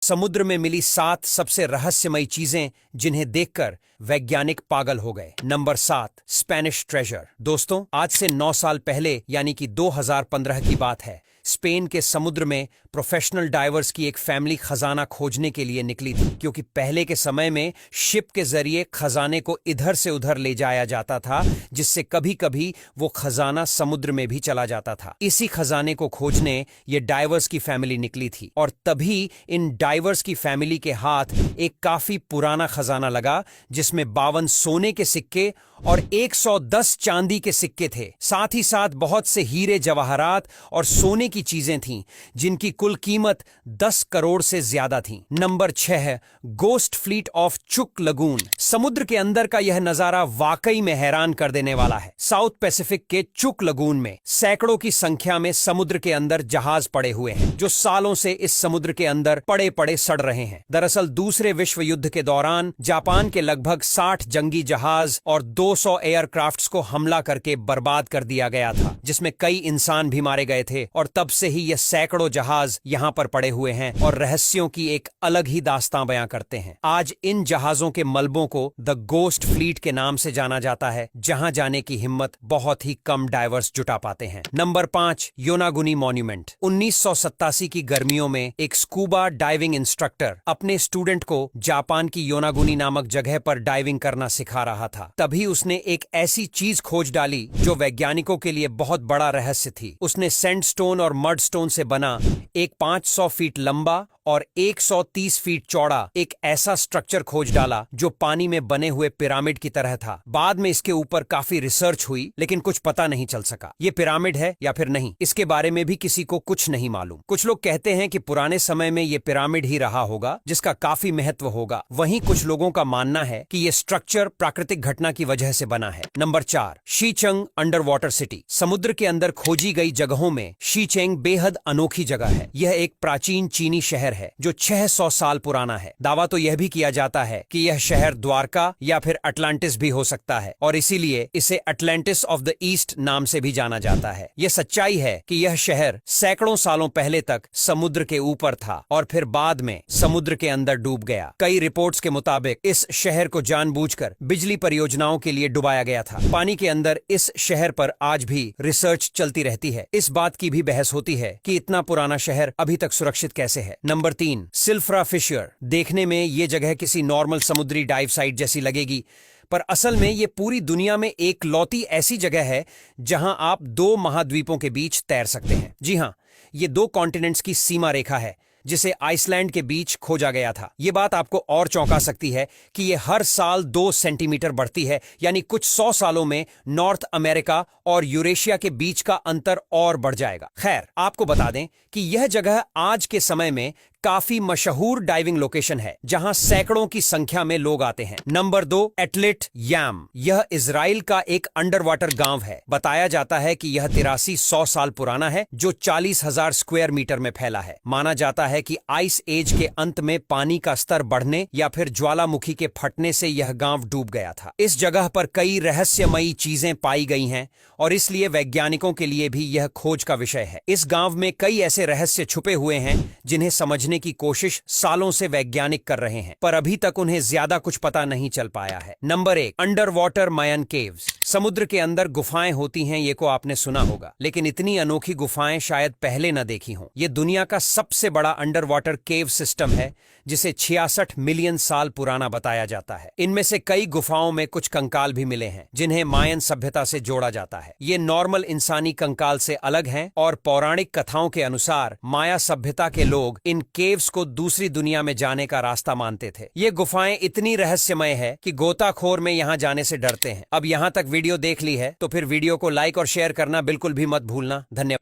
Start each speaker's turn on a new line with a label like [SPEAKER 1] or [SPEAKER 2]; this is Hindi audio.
[SPEAKER 1] समुद्र में मिली 7 सबसे रहस्यमयी चीजें जिन्हें देखकर वैज्ञानिक पागल हो गए। Number 7, Spanish treasure. दोस्तों, आज से 9 साल पहले यानी कि 2015 की बात है। स्पेन के समुद्र में प्रोफेशनल डाइवर्स की एक फैमिली खजाना खोजने के लिए निकली थी, क्योंकि पहले के समय में शिप के जरिए खजाने को इधर से उधर ले जाया जाता था, जिससे कभी कभी वो खजाना समुद्र में भी चला जाता था। इसी खजाने को खोजने ये डाइवर्स की फैमिली निकली थी, और तभी इन डाइवर्स की फैमिली के हाथ एक काफी पुराना खजाना लगा, जिसमें 52 सोने के सिक्के और 110 चांदी के सिक्के थे। साथ ही साथ बहुत से हीरे जवाहरात और सोने की चीजें थीं, जिनकी कुल कीमत 10 करोड़ से ज्यादा थी। नंबर 6, गोस्ट फ्लीट ऑफ चुक लगून। समुद्र के अंदर का यह नजारा वाकई में हैरान कर देने वाला है। साउथ पैसिफिक के चुक लगून में सैकड़ों की संख्या में समुद्र के अंदर जहाज पड़े हुए हैं, जो सालों से इस समुद्र के अंदर पड़े पड़े सड़ रहे हैं। दरअसल दूसरे विश्व युद्ध के दौरान जापान के लगभग 60 जंगी जहाज और 200 एयरक्राफ्ट्स को हमला करके बर्बाद कर दिया गया था, जिसमें कई इंसान भी मारे गए थे, और तब से ही यह सैकड़ों जहाज यहां पर पड़े हुए हैं और रहस्यों की एक अलग ही दास्तां बयां करते हैं। आज इन जहाजों के मलबों को द गोस्ट फ्लीट के नाम से जाना जाता है, जहां जाने की हिम्मत बहुत ही कम डाइवर्स जुटा पाते हैं। Number 5, Yonaguni monument. 1987 की गर्मियों में एक स्कूबा डाइविंग इंस्ट्रक्टर अपने स्टूडेंट को जापान की योनागुनी नामक जगह पर डाइविंग करना सिखा रहा था। तभी उसने एक ऐसी चीज खोज डाली जो वैज्ञानिकों के लिए बहुत बड़ा रहस्य थी। उसने सैंडस्टोन और मडस्टोन से बना एक 500 फीट लंबा और 130 फीट चौड़ा एक ऐसा स्ट्रक्चर खोज डाला जो पानी में बने हुए पिरामिड की तरह था। बाद में इसके ऊपर काफी रिसर्च हुई, लेकिन कुछ पता नहीं चल सका ये पिरामिड है या फिर नहीं। इसके बारे में भी किसी को कुछ नहीं मालूम। कुछ लोग कहते हैं कि पुराने समय में ये पिरामिड ही रहा होगा, जिसका काफी महत्व होगा। वहीं कुछ लोगों का मानना है कि ये स्ट्रक्चर प्राकृतिक घटना की वजह से बना है। Number 4, Shicheng under water city. समुद्र के अंदर खोजी गई जगहों में शीचेंग बेहद अनोखी जगह है। यह एक प्राचीन चीनी शहर है जो 600 साल पुराना है। दावा तो यह भी किया जाता है कि यह शहर द्वारका या फिर अटलांटिस भी हो सकता है, और इसीलिए इसे अटलांटिस ऑफ द ईस्ट नाम से भी जाना जाता है। यह सच्चाई है कि यह शहर सैकड़ों सालों पहले तक समुद्र के ऊपर था और फिर बाद में समुद्र के अंदर डूब गया। कई रिपोर्ट्स के मुताबिक इस शहर को जानबूझकर बिजली परियोजनाओं के लिए डुबाया गया था। पानी के अंदर इस शहर पर आज भी रिसर्च चलती रहती है। इस बात की भी बहस होती है कि इतना पुराना शहर अभी तक सुरक्षित कैसे है। Number 3, Silfra fissure. देखने में ये जगह किसी नॉर्मल समुद्री डाइव साइट जैसी लगेगी, पर असल में ये पूरी दुनिया में एक लौती ऐसी जगह है जहां आप 2 महाद्वीपों के बीच तैर सकते हैं। जी हां, ये 2 कॉन्टिनेंट्स की सीमा रेखा है, जिसे आइसलैंड के बीच खोजा गया था। ये बात आपको और चौंका सकती है कि ये हर साल 2 सेंटीमीटर बढ़ती है, यानी कुछ 100 सालों में नॉर्थ अमेरिका और यूरेशिया के बीच का अंतर और बढ़ जाएगा। खैर, आपको बता दें कि यह जगह आज के समय में काफी मशहूर डाइविंग लोकेशन है, जहां सैकड़ों की संख्या में लोग आते हैं। नंबर 2, एटलेट याम। यह इजराइल का एक अंडर वाटर गांव है। बताया जाता है कि यह 8300 साल पुराना है, जो 40,000 स्क्वायर मीटर में फैला है। माना जाता है कि आइस एज के अंत में पानी का स्तर बढ़ने या फिर ज्वालामुखी के फटने से यह गांव डूब गया था। इस जगह पर कई रहस्यमयी चीजें पाई गई हैं, और इसलिए वैज्ञानिकों के लिए भी यह खोज का विषय है। इस गांव में कई ऐसे रहस्य छुपे हुए हैं जिन्हें समझने की कोशिश सालों से वैज्ञानिक कर रहे हैं, पर अभी तक उन्हें ज्यादा कुछ पता नहीं चल पाया है। नंबर 1, अंडर वाटर मायन केव्स। समुद्र के अंदर गुफाएं होती हैं, ये को आपने सुना होगा, लेकिन इतनी अनोखी गुफाएं शायद पहले न देखी हों। ये दुनिया का सबसे बड़ा अंडर वाटर केव सिस्टम है, जिसे 66 मिलियन साल पुराना बताया जाता है। इनमें से कई गुफाओं में कुछ कंकाल भी मिले हैं, जिन्हें मायन सभ्यता से जोड़ा जाता है। ये नॉर्मल इंसानी कंकाल से अलग हैं, और पौराणिक कथाओं के अनुसार माया सभ्यता के लोग इन केव्स को दूसरी दुनिया में जाने का रास्ता मानते थे। ये गुफाएं इतनी रहस्यमय है कि गोताखोर में यहाँ जाने से डरते हैं। अब यहाँ तक वीडियो देख ली है तो फिर वीडियो को लाइक और शेयर करना बिल्कुल भी मत भूलना। धन्यवाद।